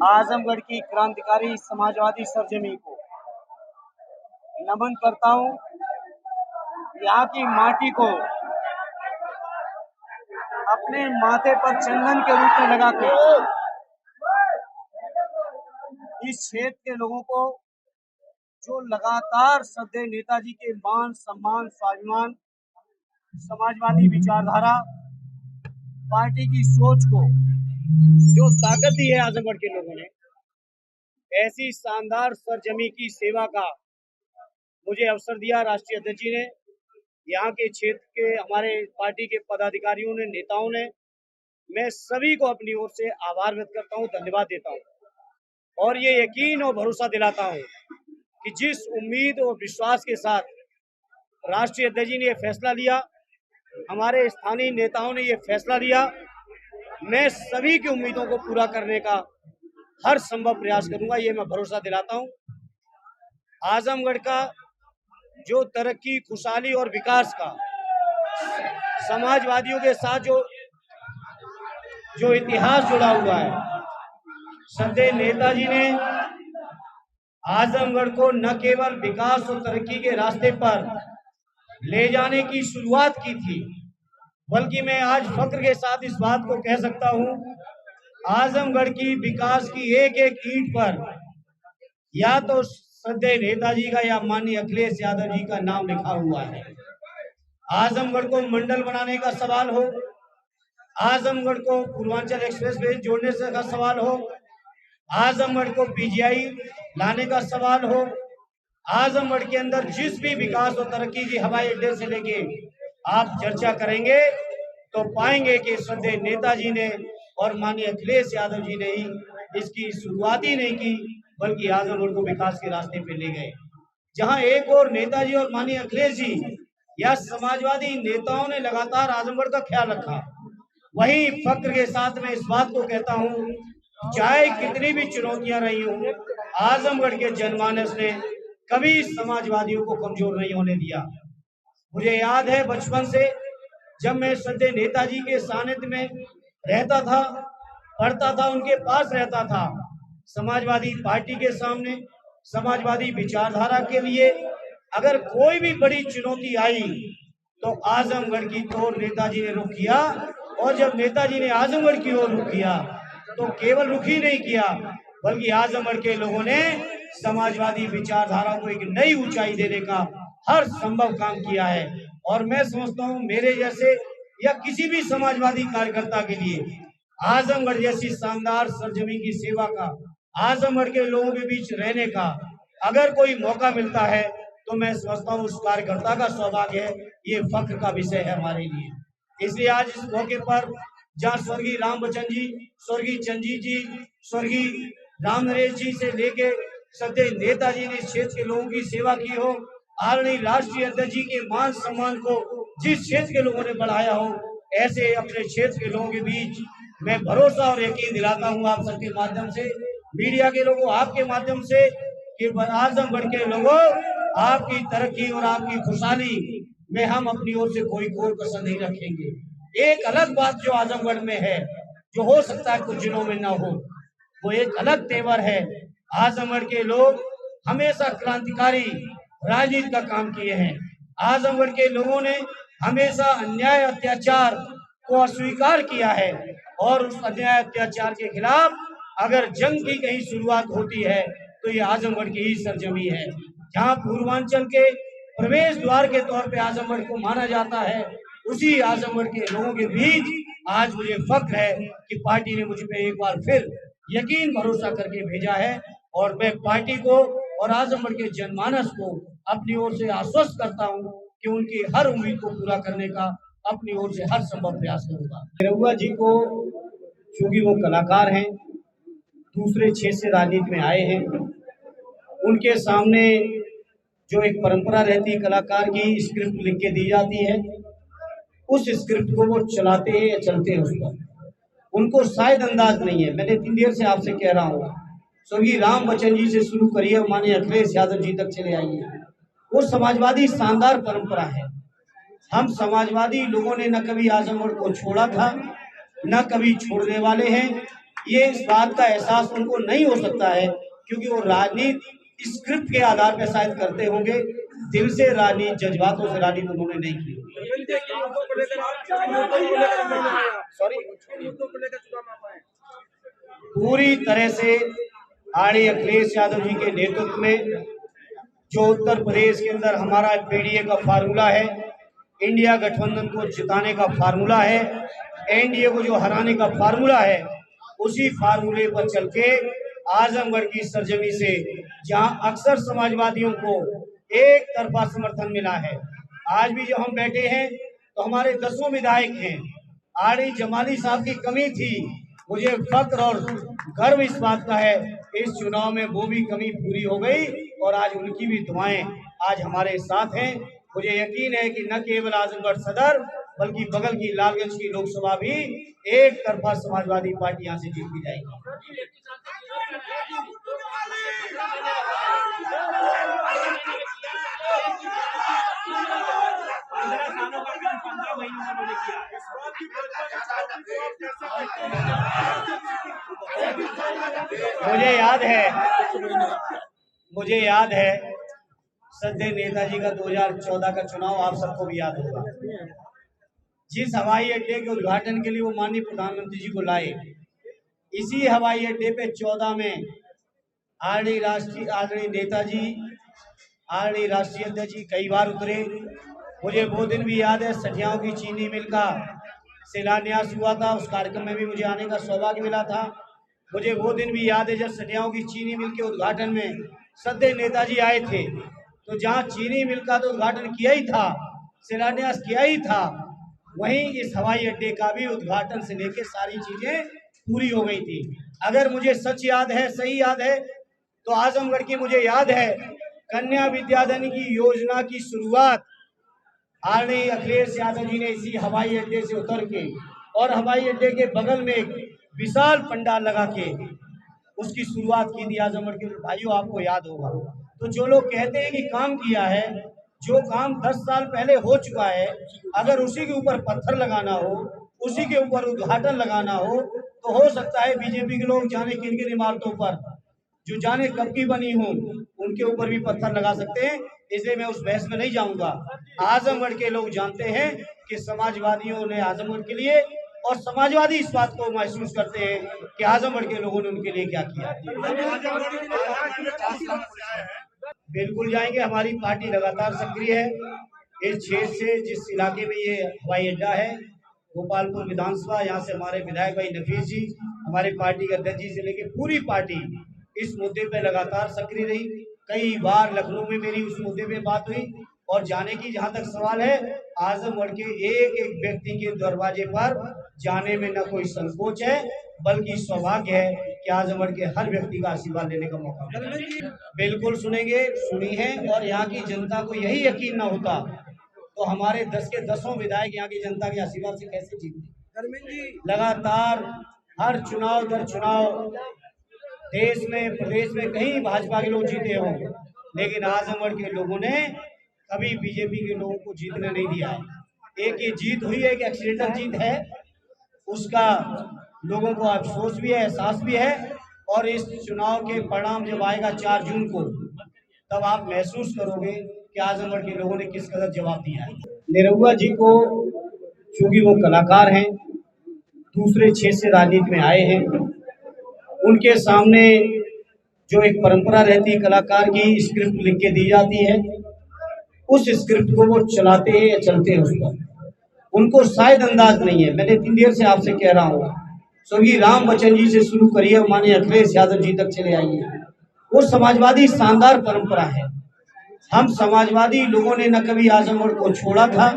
आजमगढ़ की क्रांतिकारी समाजवादी सरजमी को नमन करता हूँ। यहाँ की माटी को अपने माथे पर चंदन के रूप में लगा के इस क्षेत्र के लोगों को जो लगातार श्रद्धेय नेताजी के मान सम्मान स्वाभिमान समाजवादी विचारधारा पार्टी की सोच को जो ताकत दी है आजमगढ़ के लोगों ने, ऐसी शानदार सरजमी की सेवा का मुझे अवसर दिया राष्ट्रीय अध्यक्ष जी ने। यहाँ के क्षेत्र के हमारे पार्टी के पदाधिकारियों ने, नेताओं ने, मैं सभी को अपनी ओर से आभार व्यक्त करता हूँ, धन्यवाद देता हूँ और ये यकीन और भरोसा दिलाता हूँ कि जिस उम्मीद और विश्वास के साथ राष्ट्रीय अध्यक्ष जी ने ये फैसला लिया, हमारे स्थानीय नेताओं ने ये फैसला लिया, मैं सभी की उम्मीदों को पूरा करने का हर संभव प्रयास करूंगा, ये मैं भरोसा दिलाता हूँ। आजमगढ़ का जो तरक्की, खुशहाली और विकास का समाजवादियों के साथ जो इतिहास जुड़ा हुआ है, श्रद्धेय नेताजी ने आजमगढ़ को न केवल विकास और तरक्की के रास्ते पर ले जाने की शुरुआत की थी, बल्कि मैं आज फख्र के साथ इस बात को कह सकता हूं, आजमगढ़ की विकास की एक एक ईंट पर या तो श्रद्धेय नेताजी का या माननीय अखिलेश यादव जी का नाम लिखा हुआ है। आजमगढ़ को मंडल बनाने का सवाल हो, आजमगढ़ को पूर्वांचल एक्सप्रेस वे जोड़ने से का सवाल हो, आजमगढ़ को पीजीआई लाने का सवाल हो, आजमगढ़ के अंदर जिस भी विकास और तरक्की की हवाई अड्डे से लेके आप चर्चा करेंगे तो पाएंगे कि श्रद्धेय नेताजी ने और माननीय अखिलेश यादव जी ने ही इसकी शुरुआत ही नहीं की, बल्कि आजमगढ़ को विकास के रास्ते पे ले गए। जहां एक और नेताजी और माननीय अखिलेश जी या समाजवादी नेताओं ने लगातार आजमगढ़ का ख्याल रखा, वहीं फख्र के साथ मैं इस बात को कहता हूं, चाहे कितनी भी चुनौतियां रही हों, आजमगढ़ के जनमानस ने कभी समाजवादियों को कमजोर नहीं होने दिया। मुझे याद है बचपन से जब मैं श्रद्धेय नेताजी के सानिध्य में रहता था, पढ़ता था, उनके पास रहता था, समाजवादी पार्टी के सामने समाजवादी विचारधारा के लिए अगर कोई भी बड़ी चुनौती आई तो आजमगढ़ की ओर नेताजी ने रुख किया, और जब नेताजी ने आजमगढ़ की ओर रुख किया तो केवल रुख ही नहीं किया, बल्कि आजमगढ़ के लोगों ने समाजवादी विचारधारा को एक नई ऊंचाई देने का हर संभव काम किया है। और मैं समझता हूं मेरे जैसे या किसी भी समाजवादी कार्यकर्ता के लिए आजमगढ़ जैसी शानदार सरजमी की सेवा का, आजमगढ़ के लोगों के बीच रहने का अगर कोई मौका मिलता है तो मैं समझता हूँ उस कार्यकर्ता का सौभाग्य है, ये फख्र का विषय है हमारे लिए। इसलिए आज इस मौके पर जहाँ स्वर्गीय राम बच्चन जी, स्वर्गीय चंजीत जी, स्वर्गीय राम नरेश जी से लेके श्रद्धेय नेताजी ने इस क्षेत्र के लोगों की सेवा की हो, आदरणीय राष्ट्रीय अध्यक्ष जी के मान सम्मान को जिस क्षेत्र के लोगों ने बढ़ाया हो, ऐसे अपने क्षेत्र के लोगों के बीच मैं भरोसा और यकीन दिलाता हूँ आप सबके माध्यम से, मीडिया के लोगों, आपके माध्यम से, कि आजमगढ़ के लोगों आपकी तरक्की और आपकी खुशहाली में हम अपनी ओर से कोई कसर नहीं रखेंगे। एक अलग बात जो आजमगढ़ में है, जो हो सकता है कुछ जिलों में ना हो, वो एक अलग तेवर है। आजमगढ़ के लोग हमेशा क्रांतिकारी राजनीति का काम किए हैं। आजमगढ़ के लोगों ने हमेशा अन्याय अत्याचार को अस्वीकार किया है, और उस अन्याय अत्याचार के खिलाफ अगर जंग की कहीं शुरुआत होती है तो ये आजमगढ़ की ही सरजमी है, जहाँ पूर्वांचल के प्रवेश द्वार के तौर पे आजमगढ़ को माना जाता है। उसी आजमगढ़ के लोगों के बीच आज मुझे फख्र है कि पार्टी ने मुझ पे एक बार फिर यकीन भरोसा करके भेजा है, और मैं पार्टी को और आजमगढ़ के जनमानस को अपनी ओर से आश्वस्त करता हूं कि उनकी हर उम्मीद को पूरा करने का अपनी ओर से हर संभव प्रयास करूंगा। निरहुआ जी को, चूंकि वो कलाकार हैं, दूसरे क्षेत्र से राजनीति में आए हैं, उनके सामने जो एक परंपरा रहती है कलाकार की, स्क्रिप्ट लिख के दी जाती है, उस स्क्रिप्ट को वो चलाते हैं या चलते हैं उस पर, उनको शायद अंदाज नहीं है। मैंने इतनी देर से आपसे कह रहा हूँ, स्वर्गीय राम बच्चन जी से शुरू करिए, माननीय अखिलेश यादव जी तक चले आइए, वो समाजवादी शानदार परंपरा है। हम समाजवादी लोगों ने न कभी आजमगढ़ को छोड़ा था, न कभी छोड़ने वाले हैं। ये इस बात का एहसास उनको नहीं हो सकता है, क्योंकि वो राजनीति स्क्रिप्ट के आधार पर शायद करते होंगे, दिल से राजनीति, जज्बातों से राजनीति उन्होंने नहीं की। सॉरी, पूरी तरह से आरडी अखिलेश यादव जी के नेतृत्व में जो उत्तर प्रदेश के अंदर हमारा पीडीए का फार्मूला है, इंडिया गठबंधन को जिताने का फार्मूला है, एनडीए को जो हराने का फार्मूला है, उसी फार्मूले पर चल के आजमगढ़ की सरजमी से, जहां अक्सर समाजवादियों को एक तरफा समर्थन मिला है, आज भी जो हम बैठे हैं तो हमारे 10 विधायक हैं। आरडी जमाली साहब की कमी थी, मुझे फक्र और गर्व इस बात का है, इस चुनाव में वो भी कमी पूरी हो गई और आज उनकी भी दुआएं आज हमारे साथ हैं। मुझे यकीन है कि न केवल आजमगढ़ सदर बल्कि बगल की लालगंज की लोकसभा भी एक तरफा समाजवादी पार्टी यहाँ से जीत की जाएगी। मुझे याद है सदैव नेताजी का 2014 का चुनाव आप सबको भी याद होगा। जिस हवाई अड्डे के उद्घाटन के लिए वो माननीय प्रधानमंत्री जी को लाए, इसी हवाई अड्डे पे 14 में आरडी नेताजी, आरडी राष्ट्रीय अध्यक्ष जी कई बार उतरे। मुझे वो दिन भी याद है, सठियाओं की चीनी मिल का शिलान्यास हुआ था, उस कार्यक्रम में भी मुझे आने का सौभाग्य मिला था। मुझे वो दिन भी याद है जब सठियाओं की चीनी मिल के उद्घाटन में सदैव नेताजी आए थे, तो जहाँ चीनी मिल का तो उद्घाटन किया ही था, शिलान्यास किया ही था, वहीं इस हवाई अड्डे का भी उद्घाटन से लेकर सारी चीजें पूरी हो गई थी। अगर मुझे सच याद है, सही याद है, तो आजमगढ़ की मुझे याद है कन्या विद्याधन की योजना की शुरुआत आरडी अखिलेश यादव जी ने इसी हवाई अड्डे से उतर के और हवाई अड्डे के बगल में एक विशाल पंडाल लगा के उसकी शुरुआत की थी। आजमगढ़ के भाइयों, आपको याद होगा। तो जो लोग कहते हैं कि काम किया है, जो काम 10 साल पहले हो चुका है, अगर उसी के ऊपर पत्थर लगाना हो, उसी के ऊपर उद्घाटन लगाना हो, तो हो सकता है बीजेपी के लोग जाने किन किन इमारतों पर जो जाने कब की बनी हो उनके ऊपर भी पत्थर लगा सकते हैं। इसलिए मैं उस बहस में नहीं जाऊंगा। आजमगढ़ के लोग जानते हैं कि समाजवादियों ने आजमगढ़ के लिए, और समाजवादी इस बात को महसूस करते हैं कि आजमगढ़ के लोगों ने उनके लिए क्या किया। बिल्कुल जाएंगे, हमारी पार्टी लगातार सक्रिय है। इस क्षेत्र से, जिस इलाके में ये हवाई अड्डा है, गोपालपुर विधानसभा, यहाँ से हमारे विधायक भाई नफीस जी, हमारे पार्टी के अध्यक्ष जी से लेकर पूरी पार्टी इस मुद्दे पे लगातार सक्रिय रही। कई बार लखनऊ में मेरी उस मुद्दे पे बात हुई, और जाने की जहां तक सवाल है, आजमगढ़ के एक एक व्यक्ति के दरवाजे पर जाने में न कोई संकोच है, बल्कि सौभाग्य है कि आजमगढ़ के हर व्यक्ति का आशीर्वाद लेने का मौका मिला। बिल्कुल सुनेंगे, सुनी है, और यहाँ की जनता को यही यकीन न होता तो हमारे 10 के 10 विधायक यहाँ की जनता के आशीर्वाद से कैसे जीतते। लगातार हर चुनाव दर चुनाव देश में, प्रदेश में कहीं भाजपा के लोग जीते हों, लेकिन आजमगढ़ के लोगों ने कभी बीजेपी के लोगों को जीतने नहीं दिया है। एक ये जीत हुई है, एक एक्सीडेंटल जीत है, उसका लोगों को अफसोस भी है, एहसास भी है, और इस चुनाव के परिणाम जब आएगा 4 जून को, तब आप महसूस करोगे कि आजमगढ़ के लोगों ने किस कदर जवाब दिया है। निरहुआ जी को, चूंकि वो कलाकार हैं, दूसरे क्षेत्र से राजनीति में आए हैं, उनके सामने जो एक परंपरा रहती है कलाकार की, स्क्रिप्ट लिख के दी जाती है, उस स्क्रिप्ट को वो चलाते हैं या चलते हैं उस पर, उनको शायद अंदाज नहीं है। मैंने इतनी देर से आपसे कह रहा हूँ, स्वर्गीय राम बच्चन जी से शुरू करिए, माननीय अखिलेश यादव जी तक चले आइए, वो समाजवादी शानदार परंपरा है। हम समाजवादी लोगों ने न कभी आजमगढ़ को छोड़ा था,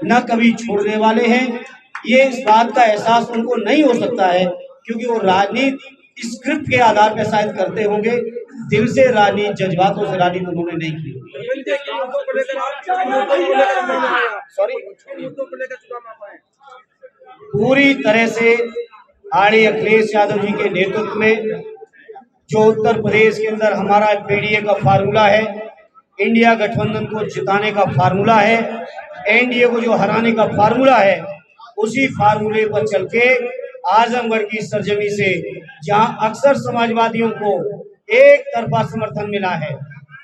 न कभी छोड़ने वाले हैं। ये इस बात का एहसास उनको नहीं हो सकता है, क्योंकि वो राजनीति स्क्रिप्ट के आधार पर शायद करते होंगे, दिल से राजनीति, जज्बातों से राजनीति उन्होंने नहीं की। सॉरी, पूरी तरह से आरडी अखिलेश यादव जी के नेतृत्व में जो उत्तर प्रदेश के अंदर हमारा पीडीए का फार्मूला है, इंडिया गठबंधन को जिताने का फार्मूला है, एनडीए को जो हराने का फार्मूला है, उसी फार्मूले पर चल के आजमगढ़ की सरजमी से, जहां अक्सर समाजवादियों को एक तरफा समर्थन मिला है।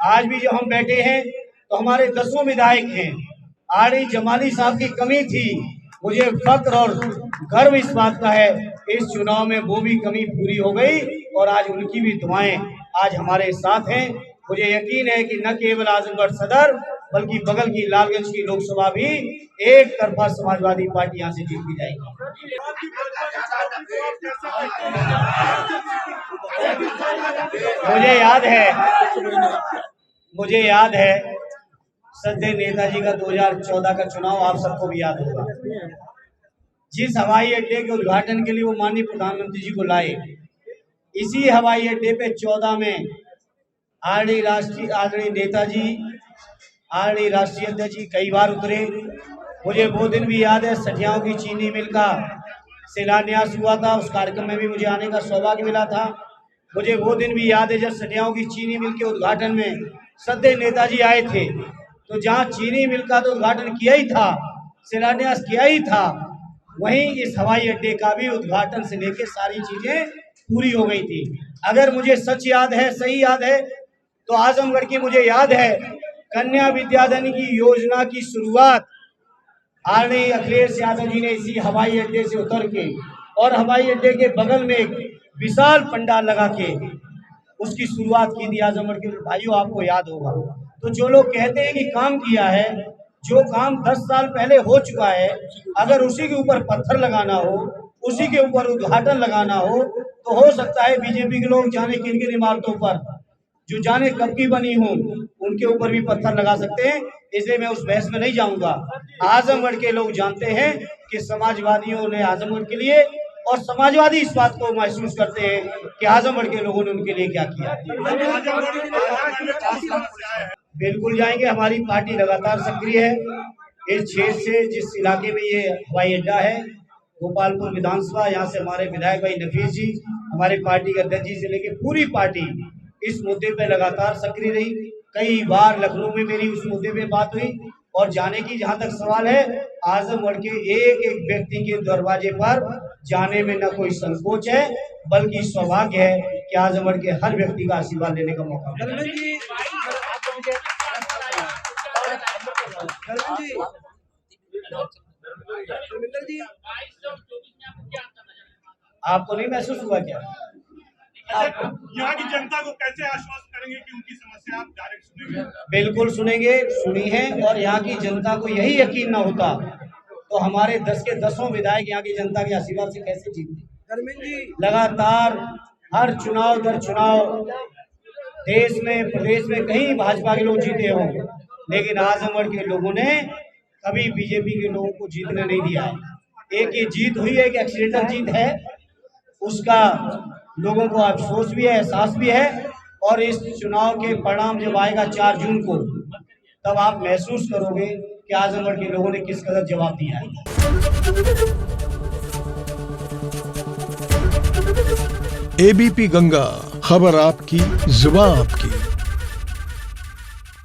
आज भी जो हम बैठे हैं तो हमारे 10 विधायक हैं। आरडी जमाली साहब की कमी थी, मुझे फक्र और गर्व इस बात का है इस चुनाव में वो भी कमी पूरी हो गई और आज उनकी भी दुआएं आज हमारे साथ हैं। मुझे यकीन है कि न केवल आजमगढ़ सदर बल्कि बगल की लालगंज की लोकसभा भी एक तरफा समाजवादी पार्टी यहाँ से जीत की जाएगी। मुझे याद है सदैव नेताजी का 2014 का चुनाव आप सबको भी याद होगा। जिस हवाई अड्डे के उद्घाटन के लिए वो माननीय प्रधानमंत्री जी को लाए, इसी हवाई अड्डे पे 14 में आदरणीय नेताजी, आदरणीय राष्ट्रीय अध्यक्ष जी कई बार उतरे। मुझे वो दिन भी याद है, सठियाओं की चीनी मिल का शिलान्यास हुआ था, उस कार्यक्रम में भी मुझे आने का सौभाग्य मिला था। मुझे वो दिन भी याद है जब सठियाओं की चीनी मिल के उद्घाटन में सदैव नेताजी आए थे, तो जहाँ चीनी मिल का तो उद्घाटन किया ही था, शिलान्यास किया ही था, वहीं इस हवाई अड्डे का भी उद्घाटन से लेकर सारी चीजें पूरी हो गई थी। अगर मुझे सच याद है, सही याद है, तो आजमगढ़ की मुझे याद है कन्या विद्याधन की योजना की शुरुआत आदरणीय अखिलेश यादव जी ने इसी हवाई अड्डे से उतर के और हवाई अड्डे के बगल में एक विशाल पंडाल लगा के उसकी शुरुआत की थी। आजमगढ़ के भाइयों, आपको याद होगा। तो जो लोग कहते हैं कि काम किया है, जो काम 10 साल पहले हो चुका है, अगर उसी के ऊपर पत्थर लगाना हो, उसी के ऊपर उद्घाटन लगाना हो हो सकता है बीजेपी के लोग जाने किन किन इमारतों पर जो जाने कब की बनी हो उनके ऊपर भी पत्थर लगा सकते हैं, इसलिए मैं उस बहस में नहीं जाऊंगा। आजमगढ़ के लोग जानते हैं कि समाजवादियों ने आजमगढ़ के लिए, और समाजवादी इस बात को महसूस करते हैं कि आजमगढ़ के लोगों ने उनके लिए क्या किया। बिल्कुल जाएंगे, हमारी पार्टी लगातार सक्रिय है। इस क्षेत्र से, जिस इलाके में ये हवाई अड्डा है, गोपालपुर विधानसभा, यहाँ से हमारे विधायक भाई नफीस जी, हमारे पार्टी के अध्यक्ष जी से लेकर पूरी पार्टी इस मुद्दे पे लगातार सक्रिय रही। कई बार लखनऊ में मेरी उस मुद्दे पे बात हुई, और जाने की जहां तक सवाल है, आजमगढ़ के एक एक व्यक्ति के दरवाजे पर जाने में न कोई संकोच है, बल्कि सौभाग्य है कि आजमगढ़ के हर व्यक्ति का आशीर्वाद लेने का मौका मिला। आपको नहीं महसूस हुआ क्या? यहाँ की जनता को कैसे आश्वस्त करेंगे कि उनकी समस्या आप डायरेक्ट सुनेंगे? बिल्कुल सुनेंगे, सुनी है। और यहाँ की जनता को यही यकीन ना होता तो हमारे 10 के 10 विधायक यहाँ की जनता के आशीर्वाद से कैसे जीतते। लगातार हर चुनाव दर चुनाव देश में, प्रदेश में कहीं भाजपा के लोग जीते हों, लेकिन आजमगढ़ के लोगों ने कभी बीजेपी के लोगों को जीतने नहीं दिया है। एक ये जीत हुई है, एक एक्सीडेंटल जीत है, उसका लोगों को अफसोस भी है, एहसास भी है। और इस चुनाव के परिणाम जब आएगा 4 जून को, तब आप महसूस करोगे कि आजमगढ़ के लोगों ने किस कदर जवाब दिया है। एबीपी गंगा, खबर आपकी, जुबान आपकी।